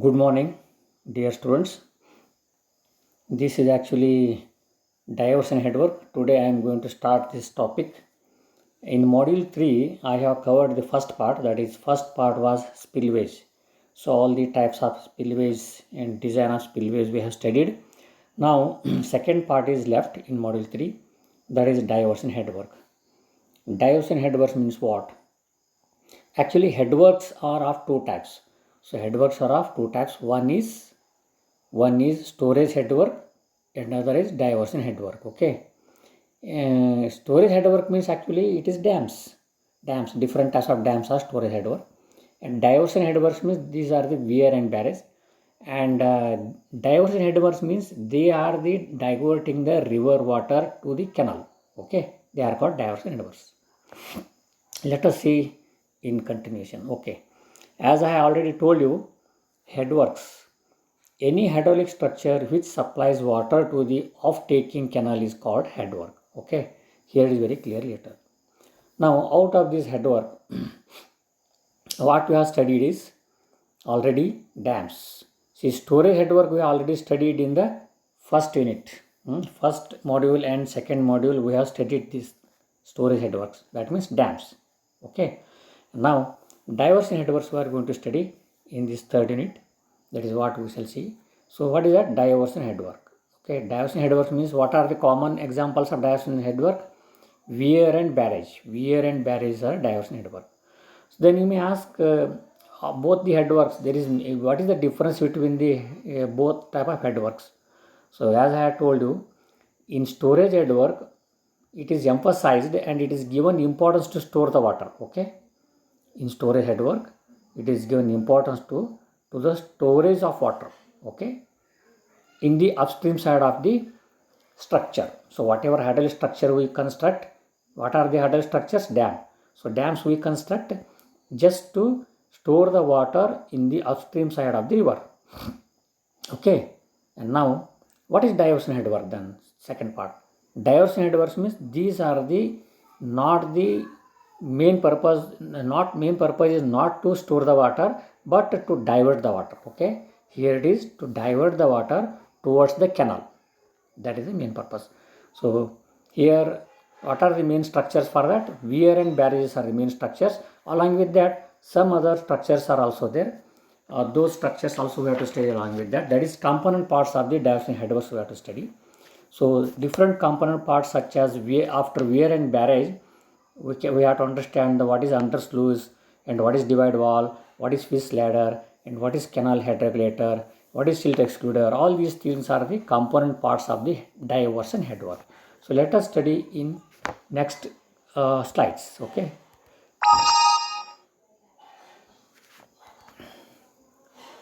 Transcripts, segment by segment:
Good morning, dear students. This is actually diversion headwork. Today I am going to start this topic. In module 3, I have covered the first part, that is, first part was spillways. So, all the types of spillways and design of spillways we have studied. Now, second part is left in module 3, that is diversion headwork. Diversion headworks means what? Actually, headworks are of two types. So, headworks are of two types. One is storage headwork, another is diversion headwork. Okay. Storage headwork means actually it is dams. Different types of dams are storage headwork, and diversion headworks means these are the weir and barrage. And diversion headworks means they are the diverting the river water to the canal. Okay, they are called diversion headworks. Let us see in continuation. Okay, as I have already told you, headworks. Any hydraulic structure which supplies water to the off-taking canal is called headwork. Okay, here it is very clear later. Now, out of this headwork, what we have studied is already dams. See, storage headwork we already studied in the first unit. First module and second module we have studied this storage headworks. That means dams. Okay. Now, diversion headworks we are going to study in this third unit. That is what we shall see. So, what is that? Diversion headwork. Okay, diversion headwork means what are the common examples of diversion headwork? Weir and barrage. Weir and barrage are diversion headwork. So then you may ask, both the headworks. There is what is the difference between the both type of headworks? So as I have told you, in storage headwork, it is emphasized and it is given importance to store the water. Okay, in storage headwork, it is given importance to the storage of water. Okay, in the upstream side of the structure. So whatever hydraulic structure we construct, what are the hydraulic structures? Dam. So dams we construct just to store the water in the upstream side of the river. Okay, and now what is diversion headwork then? Second part. Diversion headworks means these are the not the main purpose. Not main purpose is not to store the water, but to divert the water. Okay, here it is to divert the water towards the canal. That is the main purpose. So here, what are the main structures for that? Weir and barrages are the main structures. Along with that, some other structures are also there. Those structures also we have to study along with that. That is component parts of the diversion headworks we have to study. So different component parts such as after weir and barrage, we have to understand what is undersluice and what is divide wall, what is fish ladder, and what is canal head regulator, what is silt excluder. All these things are the component parts of the diversion headwork. So let us study in next slides. Okay.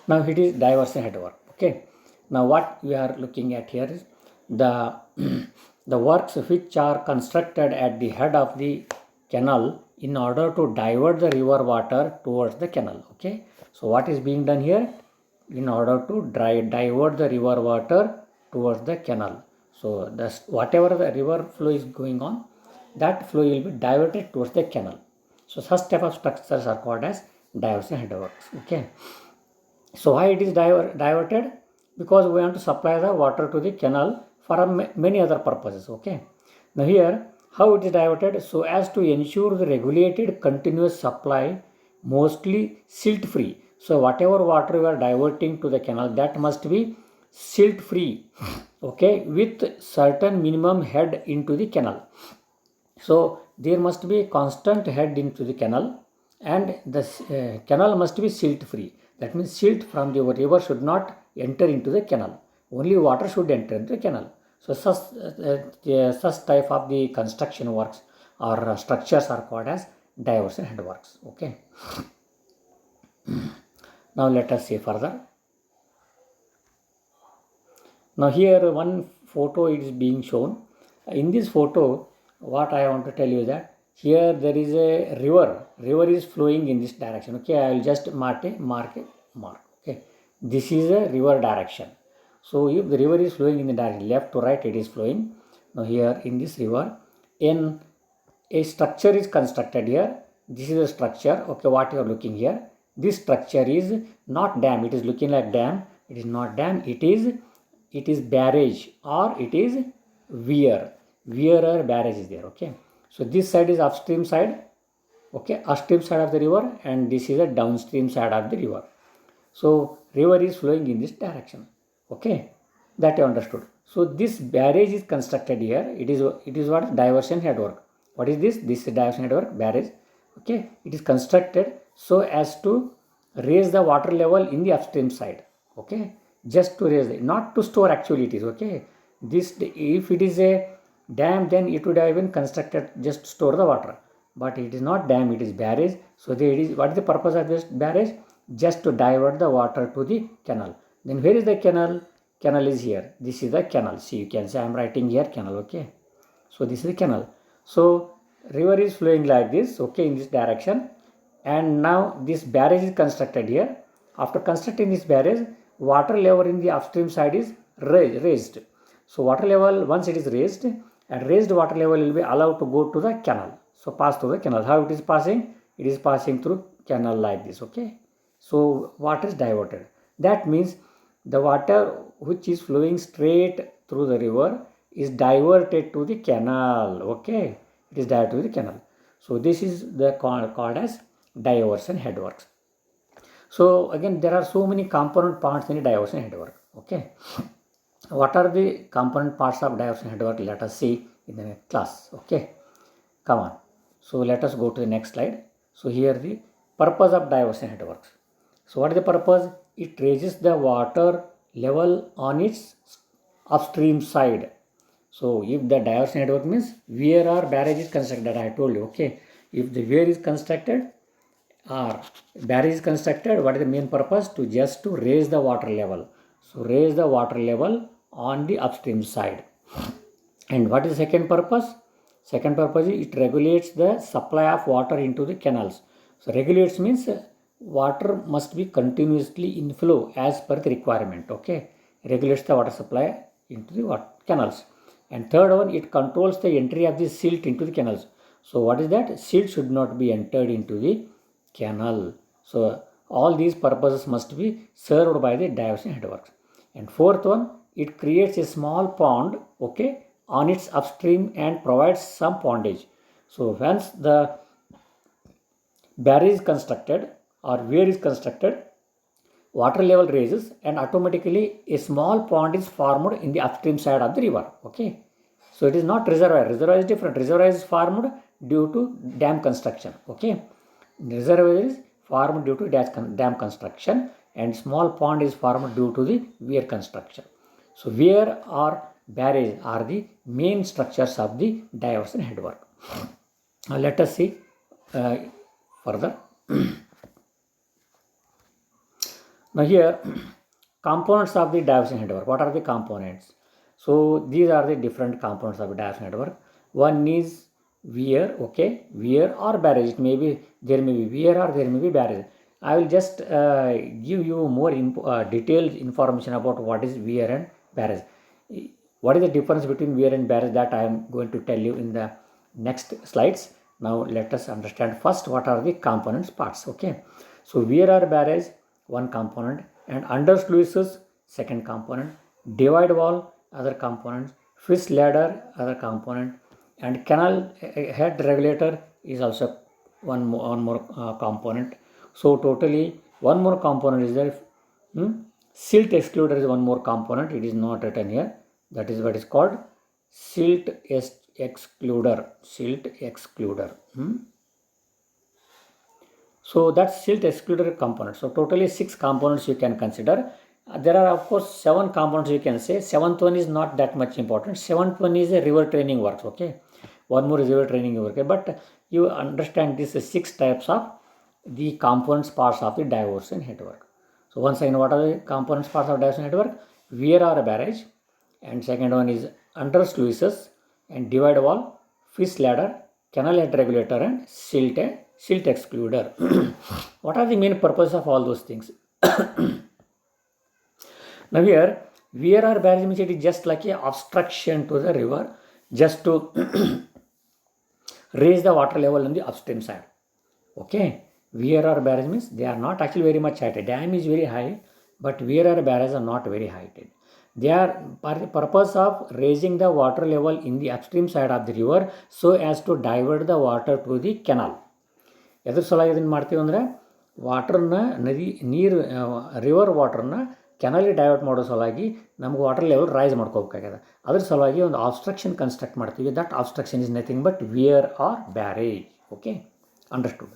Now it is diversion headwork. Okay. Now what we are looking at here is the the works which are constructed at the head of the canal in order to divert the river water towards the canal. Okay. So what is being done here? In order to divert the river water towards the canal. So whatever the river flow is going on, that flow will be diverted towards the canal. So such type of structures are called as diversion headworks. Okay. So why it is diverted? Because we want to supply the water to the canal for many other purposes. Okay. Now here, how it is diverted? So as to ensure the regulated continuous supply, mostly silt free. So whatever water we are diverting to the canal, that must be silt free. Okay, with certain minimum head into the canal. So there must be constant head into the canal, and the canal must be silt free. That means silt from the river should not enter into the canal. Only water should enter into the canal. So such type of the construction works or structures are called as diversion headworks. Okay. Now let us see further. Now here one photo is being shown. In this photo, what I want to tell you that here there is a river. River is flowing in this direction. Okay, I will just mark. Okay, this is a river direction. So if the river is flowing in the direction left to right, it is flowing. Now here in this river, a structure is constructed here. This is a structure. Okay, what you are looking here. this structure is not dam. It is looking like dam. It is not dam. It is barrage, or it is weir. Weir or barrage is there. Okay. So this side is upstream side. Okay, upstream side of the river, and this is a downstream side of the river. So river is flowing in this direction. Okay, that you understood. So this barrage is constructed here. It is what? Diversion headwork. What is this? This is diversion headwork, barrage. Okay, it is constructed so as to raise the water level in the upstream side. Okay, just to raise it, not to store actually it is. Okay, this, if it is a dam, then it would have been constructed just to store the water. But it is not dam, it is barrage. So it is, what is the purpose of this barrage? Just to divert the water to the canal. Then where is the canal? Canal is here. This is the canal. See, you can say I am writing here canal. Okay, so this is the canal. So river is flowing like this. Okay, in this direction, and now this barrage is constructed here. After constructing this barrage, water level in the upstream side is raised. So water level, once it is raised, and raised water level will be allowed to go to the canal. So pass through the canal. How it is passing? It is passing through canal like this. Okay, so water is diverted. That means the water which is flowing straight through the river is diverted to the canal. Okay, it is diverted to the canal. So this is the called as diversion headworks. So again, there are so many component parts in the diversion headwork. Okay, what are the component parts of diversion headwork? Let us see in the next class. Okay, come on. So let us go to the next slide. So here the purpose of diversion headworks. So what is the purpose? It raises the water level on its upstream side. So if the diversion headwork means weir or barrage is constructed, I told you. Okay, if the weir is constructed or barrage is constructed, what is the main purpose? To raise the water level. So raise the water level on the upstream side. And what is the second purpose? Second purpose is it regulates the supply of water into the canals. So regulates means water must be continuously in flow as per the requirement. Okay, regulates the water supply into the canals. And third one, it controls the entry of the silt into the canals. So what is that? Silt should not be entered into the canal. So all these purposes must be served by the diversion headworks. And fourth one, it creates a small pond. Okay, on its upstream and provides some pondage. So once the barrage is constructed or weir is constructed, water level raises and automatically a small pond is formed in the upstream side of the river. Okay, so it is not reservoir. Reservoir is different. Reservoir is formed due to dam construction. Okay, reservoir is formed due to dam construction, and small pond is formed due to the weir construction. So weir or barrage are the main structures of the diversion headwork. Now let us see further. Now here, components of the diversion headwork. What are the components? So these are the different components of the diversion headwork. One is weir. Okay, weir or barrage. It may be, there may be weir or there may be barrage. I will just give you more detailed information about what is weir and barrage. What is the difference between weir and barrage, that I am going to tell you in the next slides. Now let us understand first what are the components parts. Okay, so weir or barrage, one component, and under sluices, second component, divide wall, other component, fish ladder, other component, and canal head regulator is also one more component. So totally one more component is there. Silt excluder is one more component. It is not written here. That is what is called silt excluder. Silt excluder. So that's silt excluder component. So totally 6 components you can consider. There are of course 7 components you can say. 7th one is not that much important. 7th one is a river training works. Okay, one more is river training work. Okay? But you understand this is 6 types of the components parts of the diversion headwork. So once again, what are the components parts of diversion headwork? Weir or barrage, and second one is under sluices and divide wall, fish ladder, canal head regulator, and silt excluder. What are the main purpose of all those things? Now here, weir or barrage means it is just like a obstruction to the river, just to raise the water level on the upstream side. Okay, VRR barrage means they are not actually very much heighted. Dam is very high, but VRR barrages are not very heighted. They are for the purpose of raising the water level in the upstream side of the river so as to divert the water to the canal. ಎದ್ರ ಸಲುವಾಗಿ ಇದನ್ನು ಮಾಡ್ತೀವಿ ಅಂದರೆ ವಾಟ್ರನ್ನ ನೀರು river ವಾಟ್ರನ್ನ ಕೆನಾಲಿಗೆ divert ಮಾಡೋ ಸಲುವಾಗಿ ನಮ್ಗೆ water level rice ಮಾಡ್ಕೋಬೇಕಾಗ್ಯದ. ಅದ್ರ ಸಲುವಾಗಿ ಒಂದು ಆಬ್ಸ್ಟ್ರಕ್ಷನ್ ಕನ್ಸ್ಟ್ರಕ್ಟ್ ಮಾಡ್ತೀವಿ. That obstruction is nothing but weir or barrage. Okay, understood.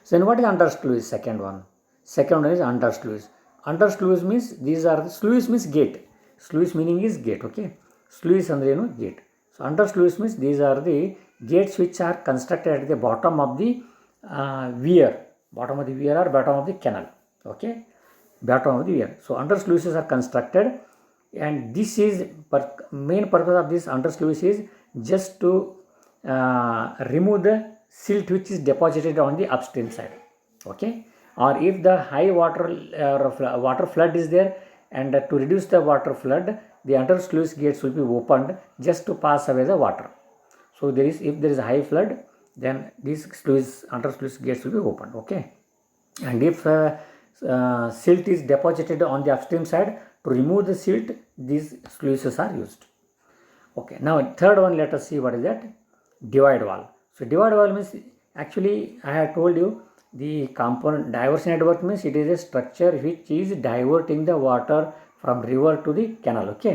So then what is under sluice? Second one is under sluice. Under sluice means these are the sluice means gate. Sluice meaning is gate. Okay, sluice andre ಏನು gate. So under sluice means these are the gates which are constructed at the bottom of the weir, bottom of the weir or bottom of the canal. Okay, bottom of the weir. So under sluices are constructed, and this is main purpose of this under sluice is just to remove the silt which is deposited on the upstream side. Okay, or if the high water flood is there, and to reduce the water flood, the under sluice gates will be opened just to pass away the water. So if there is a high flood, then these under sluice gates will be opened. Okay, and if silt is deposited on the upstream side, to remove the silt, these sluices are used. Okay, now third one, let us see what is that. Divide wall. So divide wall means, actually I have told you, the component diversion network means it is a structure which is diverting the water from river to the canal. Okay,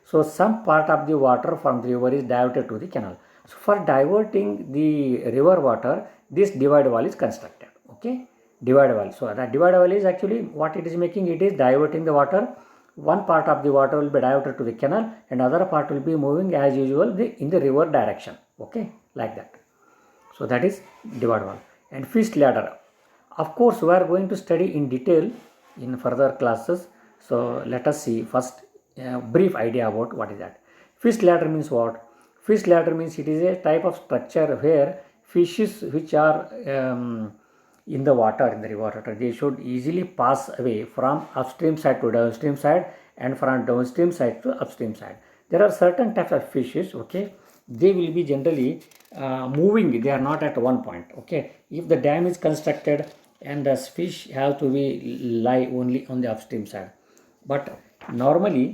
so some part of the water from the river is diverted to the canal. So for diverting the river water, this divide wall is constructed. Okay, divide wall. So that divide wall is actually what it is making, it is diverting the water. One part of the water will be diverted to the canal and other part will be moving as usual in the river direction. Okay, like that. So that is divide wall. And fist ladder, of course we are going to study in detail in further classes. So let us see first brief idea about what is that. Fist ladder means what? Fist ladder means it is a type of structure where fishes which are in the water, in the river water, they should easily pass away from upstream side to downstream side and from downstream side to upstream side. There are certain types of fishes. Okay, they will be generally moving, they are not at one point. Okay, if the dam is constructed and the fish have to be lie only on the upstream side, but normally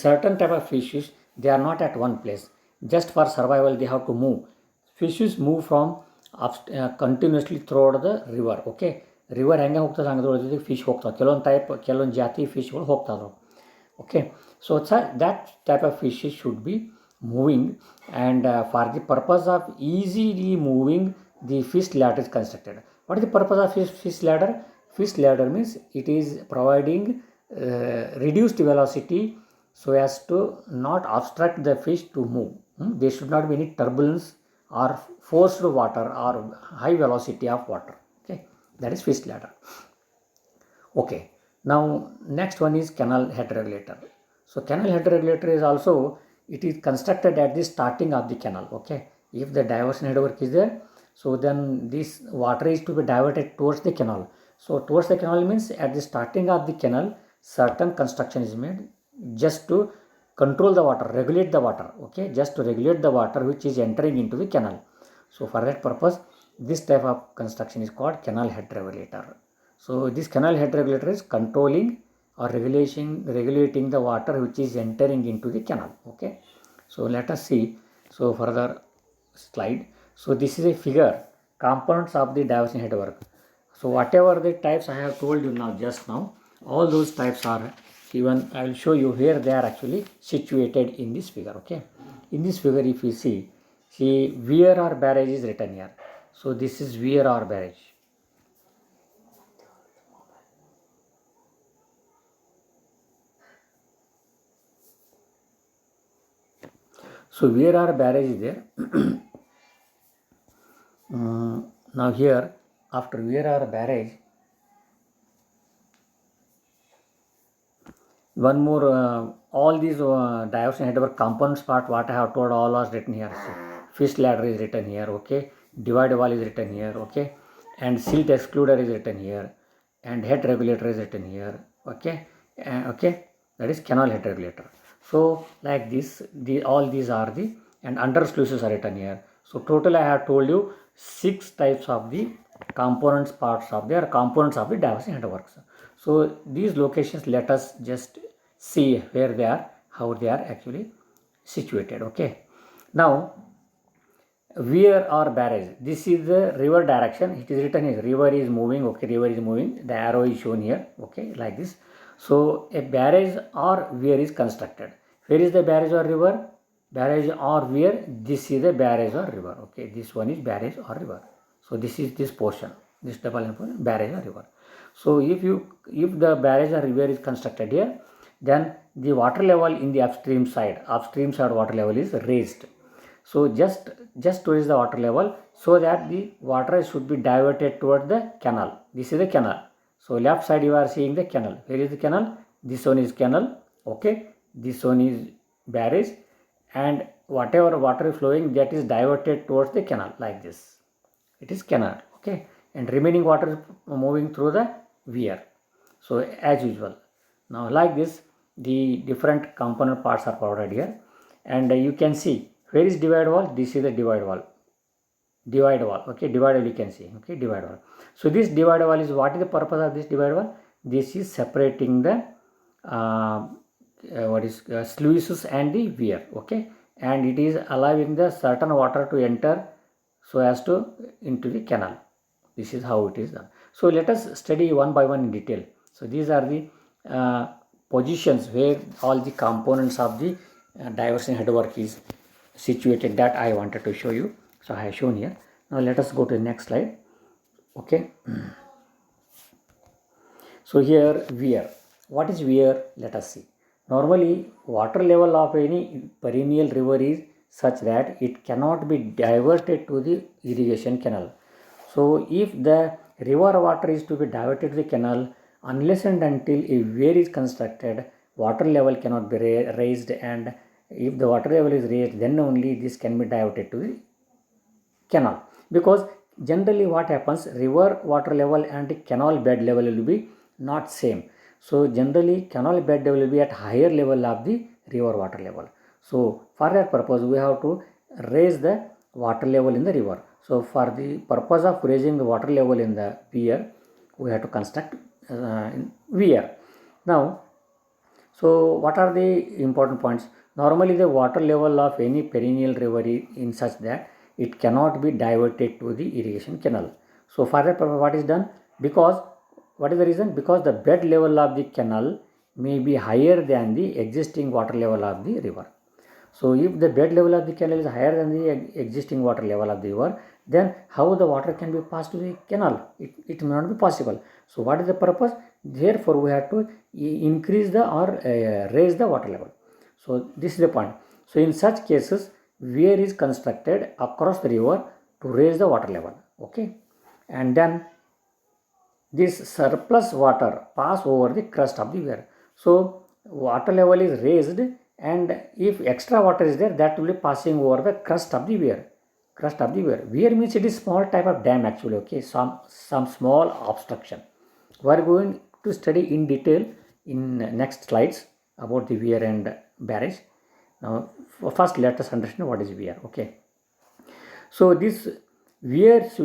certain type of fishes, they are not at one place. Just for survival they have to move. Fishes move from continuously throughout the river. Okay, river ಹೆಂಗೆ ಹೋಗ್ತದೆ ಹಂಗದ್ರೊಳಗೆ fish ಹೋಗ್ತಾವೆ. ಕೆಲವೊಂದು ಜಾತಿ ಫಿಶ್ಗಳು ಹೋಗ್ತಾವೆ. Okay, so that type of fishes should be moving, and for the purpose of easily moving, the fist ladder is constructed. What is the purpose of fist ladder? Fist ladder means it is providing reduced velocity so as to not obstruct the fish to move. There should not be any turbulence or forced water or high velocity of water. Okay, that is fist ladder. Okay, now next one is canal head regulator. So canal head regulator is also, it is constructed at the starting of the canal. Okay, if the diversion network is there, so then this water is to be diverted towards the canal. So towards the canal means at the starting of the canal, certain construction is made just to control the water, regulate the water. Okay, just to regulate the water which is entering into the canal. So for that purpose, this type of construction is called canal head regulator. So this canal head regulator is controlling or regulating the water which is entering into the canal. Okay, so let us see. So further slide. So this is a figure, components of the diversion network. So whatever the types I have told you now, just now, all those types are given. I will show you where they are actually situated in this figure. Okay, in this figure if you see VRR barrage is written here. So this is VRR barrage. So VRR barrage is there. Now here, after VRR barrage, one more, all these diversion network components part, what I have told, all are written here. So fist ladder is written here. Okay, divide wall is written here. Okay, and silt excluder is written here, and head regulator is written here. Okay, okay, that is canal head regulator. So like this, all these are the, and under sluices are written here. So total I have told you 6 types of the components of the diversion headworks. So these locations, let us just see where they are, how they are actually situated. Okay, now weir or barrage, this is the river direction. It is written as river is moving. Okay, river is moving, the arrow is shown here. Okay, like this. So a barrage or weir is constructed. Where is the barrage or river? Barrage or weir, this is the barrage or river. Okay, this one is barrage or river. So this is this portion, this double important barrage or river. So if the barrage or river is constructed here, then the water level in the upstream side water level is raised. So just to raise the water level, so that the water should be diverted towards the canal. This is the canal. So left side you are seeing the canal. Where is the canal? This one is canal. Okay, this one is barrage, and whatever water is flowing, that is diverted towards the canal like this. It is canal. Okay, and remaining water is moving through the weir. So as usual. Now like this, the different component parts are provided here, and you can see where is divide wall. This is the divide wall. Okay, divide wall you can see. Okay, divide wall. So this divide wall is, what is the purpose of this divide wall? This is separating the sluices and the weir. Okay, and it is allowing the certain water to enter so as to into the canal. This is how it is done. So let us study one by one in detail. So these are the positions where all the components of the diversion headwork is situated, that I wanted to show you. So I have shown here. Now let us go to the next slide. Okay. So here weir. What is weir? Let us see. Normally water level of any perennial river is such that it cannot be diverted to the irrigation canal. So if the river water is to be diverted to the canal, unless and until a weir is constructed, water level cannot be raised, and if the water level is raised, then only this can be diverted to the canal. Because generally what happens, river water level and canal bed level will be not same. So generally canal bed level will be at higher level of the river water level. So for that purpose we have to raise the water level in the river. So for the purpose of raising the water level in the weir, we have to construct weir. Now, so what are the important points? Normally the water level of any perennial river is in such that it cannot be diverted to the irrigation canal. So for that purpose what is done? Because what is the reason? Because the bed level of the canal may be higher than the existing water level of the river. So if the bed level of the canal is higher than the existing water level of the river, then how the water can be passed to the canal? It may not be possible. So what is the purpose? Therefore we have to increase the or raise the water level. So this is the point. So in such cases, weir is constructed across the river to raise the water level. Okay, and then this surplus water pass over the crest of the weir. So water level is raised, and if extra water is there, that will be passing over the crest of the weir. Weir means it is small type of dam actually. Okay, some small obstruction. We are going to study in detail in next slides about the weir and barrage. Now first let us understand what is weir. Okay, so this weirs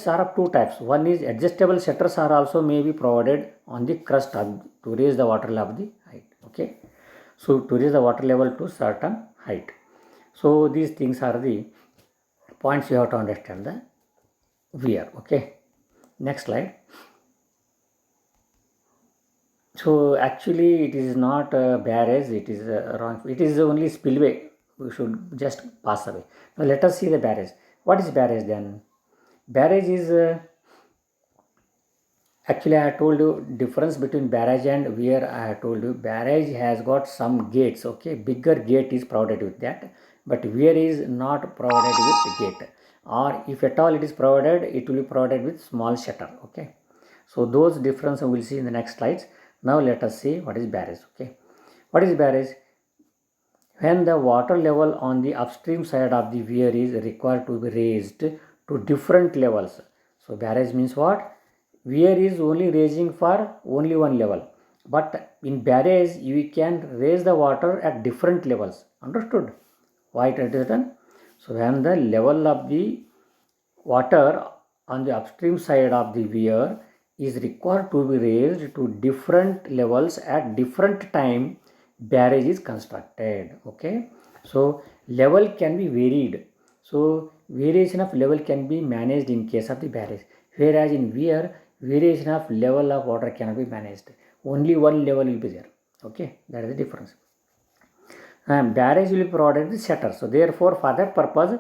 are of two types. One is adjustable shutters are also may be provided on the crest to raise the water level of the height. Okay, so to raise the water level to certain height. So these things are the points you have to understand the weir. Okay, next slide. So actually it is not a barrage, it is wrong, it is only spillway. We should just pass away. Now let us see the barrage. What is barrage then? Barrage is actually I told you difference between barrage and weir. I have told you barrage has got some gates. Okay, bigger gate is provided with that, but weir is not provided with gate, or if at all it is provided, it will be provided with small shutter. Okay, so those differences we will see in the next slides. Now let us see what is barrage. Okay, what is barrage? When the water level on the upstream side of the weir is required to be raised to different levels. So barrage means what? Weir is only raising for only one level, but in barrage you can raise the water at different levels. Understood why it is done? So when the level of the water on the upstream side of the weir is required to be raised to different levels at different time barrage is constructed. Okay, so level can be varied. So variation of level can be managed in case of the barrage, whereas in weir variation of level of water cannot be managed. Only one level will be there. Okay, that is the difference. And barrage will be provided with shutter. So therefore, for that purpose,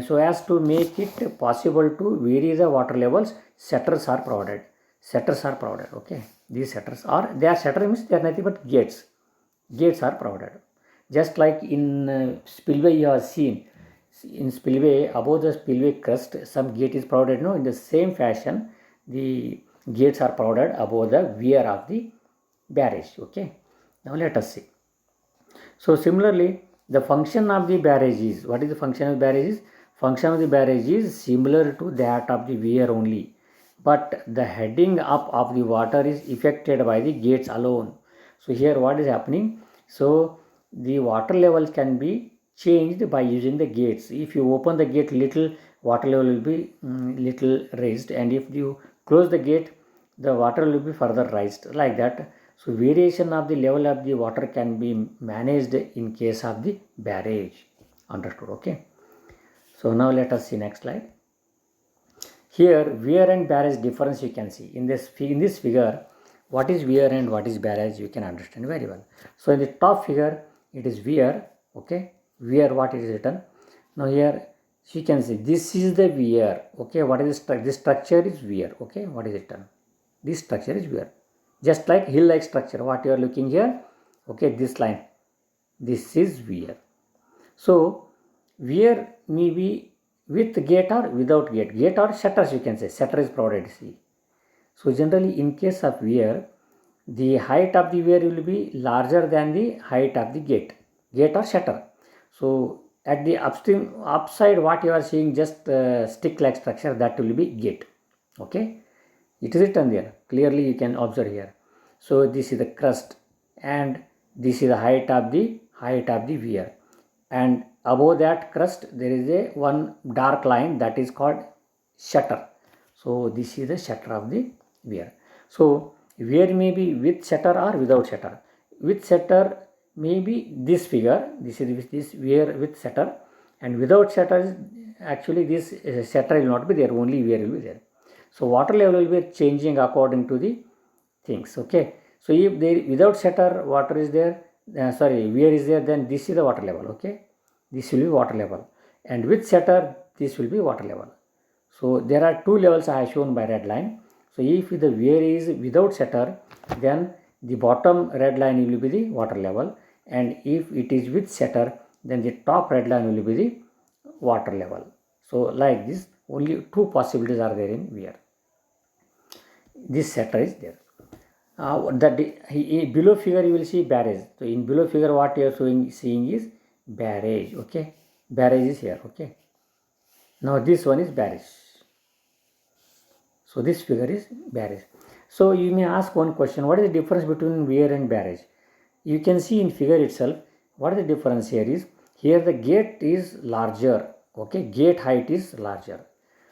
so as to make it possible to vary the water levels, shutters are provided. Shutters are provided. Okay, these shutters are, they are shutter means they are nothing but gates. Gates are provided. Just like in spillway you have seen, in spillway, above the spillway crest some gate is provided. No, in the same fashion the gates are provided above the weir of the barrage. Okay, now let us see. So similarly, the function of the barrage is, what is the function of the barrage is? Function of the barrage is similar to that of the weir only, but the heading up of the water is effected by the gates alone. So here what is happening? So the water level can be changed by using the gates. If you open the gate little, water level will be little raised, and if you close the gate, the water will be further raised, like that. So variation of the level of the water can be managed in case of the barrage. Understood? Okay. So now let us see next slide. Here weir and barrage difference you can see in this figure. What is weir and what is barrage you can understand very well. So in the top figure it is weir. Okay, weir, what is written now here, you can see this is the weir. Okay, what is this structure is weir. Okay, what is it done? This structure is weir, just like hill like structure what you are looking here. Okay, this line, this is weir. So weir may be with gate or without gate. Gate or shutters you can say. Shutter is provided. See. So generally in case of weir, the height of the weir will be larger than the height of the gate. Gate or shutter. So at the upstream upside what you are seeing, just stick like structure, that will be gate. Okay. It is written there. Clearly you can observe here. So this is the crust and this is the height of the weir, and above that crust there is a one dark line that is called shutter. So this is the shutter of the weir. So weir may be with shutter or without shutter. With shutter may be this figure. This is this weir with shutter, and without shutter actually this shutter will not be there. Only weir will be there. So water level will be changing according to the things. Okay. So if there without shutter water is there, weir is there, then this is the water level. Okay, this will be water level, and with shutter this will be water level. So there are two levels I have shown by red line. So if the weir is without shutter, then the bottom red line will be the water level, and if it is with shutter, then the top red line will be the water level. So like this, only two possibilities are there in weir. This shutter is there. Below figure you will see barrage. So in below figure what you are seeing is barrage. Okay, barrage is here. Okay, now this one is barrage. So this figure is barrage. So you may ask one question: what is the difference between weir and barrage? You can see in figure itself what is the difference here is, here the gate is larger. Okay, gate height is larger.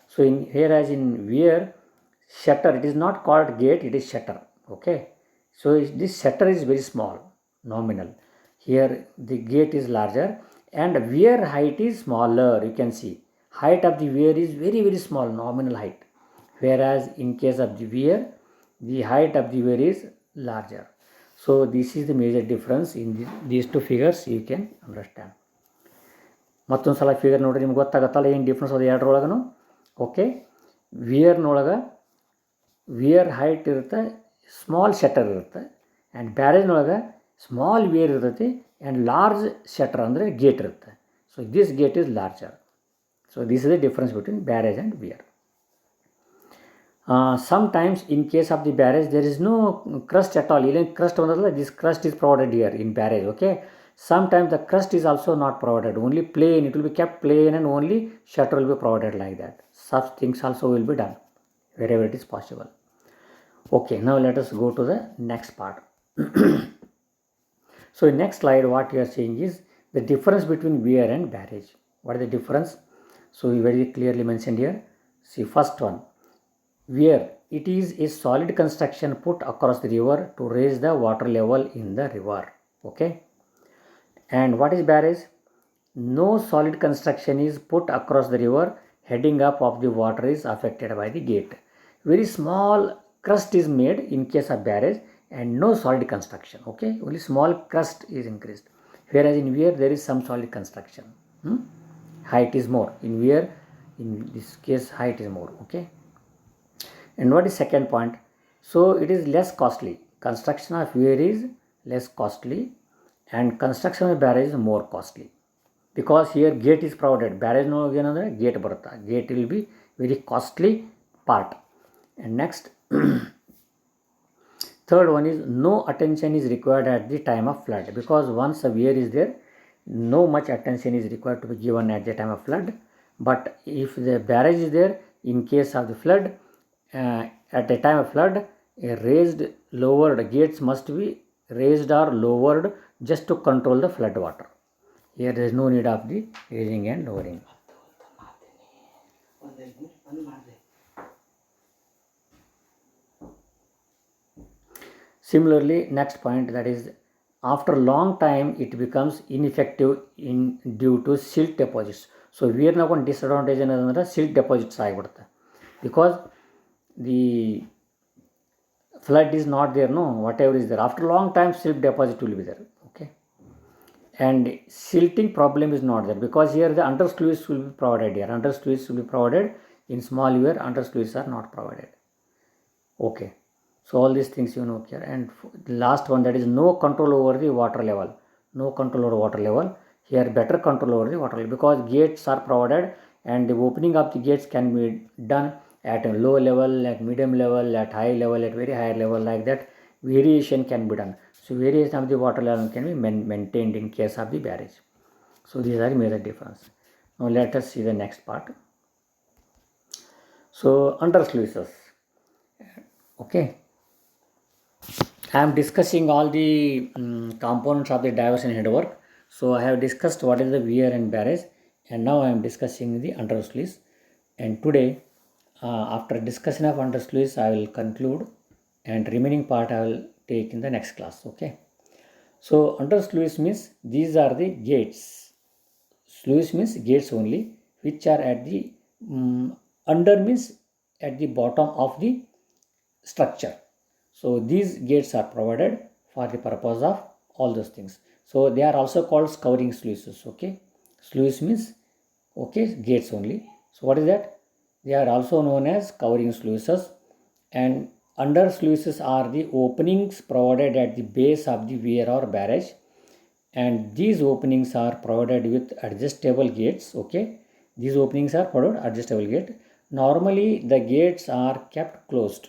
So in here as in weir, shutter, it is not called gate, it is shutter. Okay, so this shutter is very small, nominal. Here the gate is larger and weir height is smaller. You can see height of the weir is very small, nominal height, whereas in case of the weir, the height of the weir is larger. So this is the major difference in these two figures. You can understand. ಮತ್ತೊಂದು ಸಲ figure ನೋಡ್ರಿ, ನಿಮ್ಗೆ ಗೊತ್ತಾಗತ್ತಲ್ಲ ಏನು difference ಅದು ಎರಡರೊಳಗೂ. Okay, ವಿಯರ್ನೊಳಗೆ weir height ಇರುತ್ತೆ, small shutter ಇರುತ್ತೆ, ಆ್ಯಂಡ್ ಬ್ಯಾರೇಜ್ನೊಳಗೆ ಸ್ಮಾಲ್ ವಿಯರ್ ಇರ್ತೈತಿ ಆ್ಯಂಡ್ ಲಾರ್ಜ್ ಶಟರ್ ಅಂದರೆ ಗೇಟ್ ಇರುತ್ತೆ. So this gate is larger. So this is the difference between barrage and weir. Sometimes in case of the barrage there is no crust at all. Even crust, this crust is provided here in barrage. Okay, sometimes the crust is also not provided, only plain, it will be kept plain and only shutter will be provided like that. Such things also will be done wherever it is possible. Okay, now let us go to the next part. So in next slide what you are seeing is the difference between weir and barrage. What is the difference? So very clearly mentioned here. See, first one, where it is a solid construction put across the river to raise the water level in the river. Okay. And what is barrage? No solid construction is put across the river. Heading up of the water is affected by the gate. Very small crust is made in case of barrage and no solid construction. Okay, only small crust is increased. Whereas in weir there is some solid construction. Height is more. In weir, in this case, height is more. Okay. And what is second point? So it is less costly. Construction of weir is less costly and construction of barrage is more costly. Because here gate is provided, barrage no another gate barata. Gate will be very costly part. And next, third one is no attention is required at the time of flood, because once a weir is there, no much attention is required to be given at the time of flood. But if the barrage is there, in case of the flood, at the time of flood, a raised, lowered gates must be raised or lowered just to control the flood water. Here there is no need of the raising and lowering. Similarly, next point, that is after a long time it becomes ineffective due to silt deposits. So weir na one disadvantage another silt deposits ಆಗಿಬಿಡುತ್ತೆ, because the flood is not there, no, whatever is there, after a long time silt deposit will be there. Okay. And silting problem is not there, because here the under sluice will be provided. Here under sluice will be provided. In small weir under sluice are not provided. Okay. So all these things you know here. And the last one, that is no control over the water level. No control over water level. Here better control over the water level, because gates are provided and the opening of the gates can be done at a low level, at medium level, at high level, at very high level, like that. Variation can be done. So variation of the water level can be maintained in case of the barrage. So these are major difference. Now let us see the next part. So under sluices. Okay. I am discussing all the components of the diversion headwork. So I have discussed what is the weir and barrage, and now I am discussing the under sluice. And today, after discussion of under sluice, I will conclude, and remaining part I will take in the next class. Okay. So under sluice means these are the gates. Sluice means gates only, which are at the under means at the bottom of the structure. So these gates are provided for the purpose of all those things. So they are also called scouring sluices. Okay. Sluice means, okay, gates only. So what is that? They are also known as scouring sluices. And under sluices are the openings provided at the base of the weir or barrage. And these openings are provided with adjustable gates. Okay. These openings are provided adjustable gate. Normally the gates are kept closed.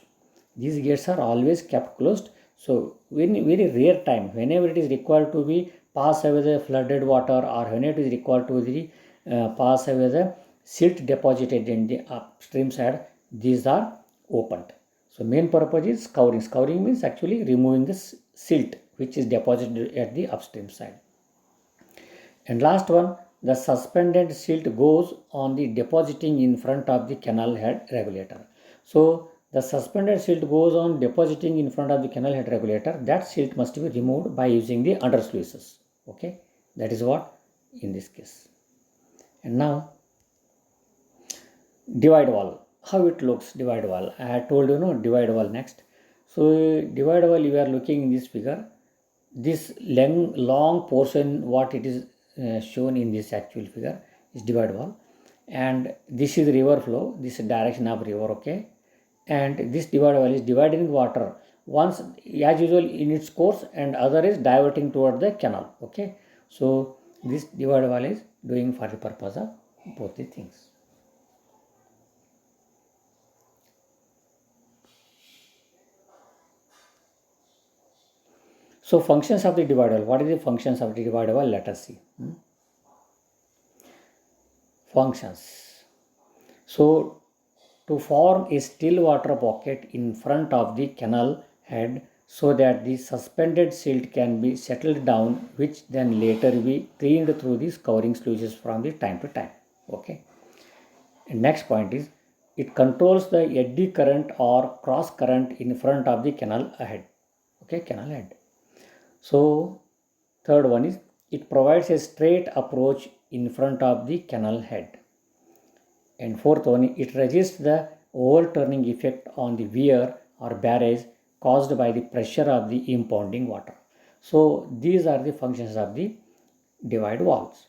These gates are always kept closed. So in very rare time, whenever it is required to be pass away the flooded water, or whenever it is required to be pass away the silt deposited in the upstream side, these are opened. So main purpose is scouring. Scouring means actually removing the silt which is deposited at the upstream side. And last one, the suspended silt goes on the depositing in front of the canal head regulator. So the suspended silt goes on depositing in front of the canal head regulator. That silt must be removed by using the under sluices. Okay, that is what in this case. And now divide wall. How it looks, divide wall. I had told you, no, divide wall next. So divide wall, you are looking in this figure. This long portion, what it is shown in this actual figure is divide wall. And this is river flow. This is direction of river. Okay. And this divide wall is dividing water once as usual in its course, and other is diverting toward the canal. Okay. So this divide wall is doing for the purpose of both the things. So functions of the divide wall. What is the functions of the divide wall? Let us see. Functions. So to form a still water pocket in front of the canal head, so that the suspended silt can be settled down, which then later be cleaned through the scouring sluices from the time to time. Okay. And next point is it controls the eddy current or cross current in front of the canal head. Okay, canal head. So third one is it provides a straight approach in front of the canal head. And fourth one, it resists the overturning effect on the weir or barrage caused by the pressure of the impounding water. So these are the functions of the divide valves.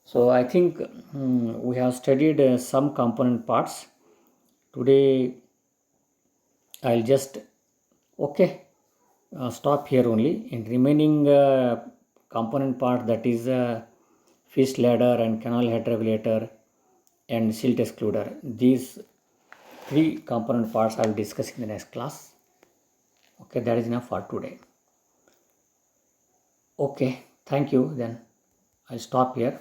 So I think we have studied some component parts. Today I'll just stop here only. In remaining component part, that is fish ladder and canal head regulator and silt excluder, these three component parts I will discuss in the next class. Okay, that is enough for today. Okay, thank you. Then I'll stop here.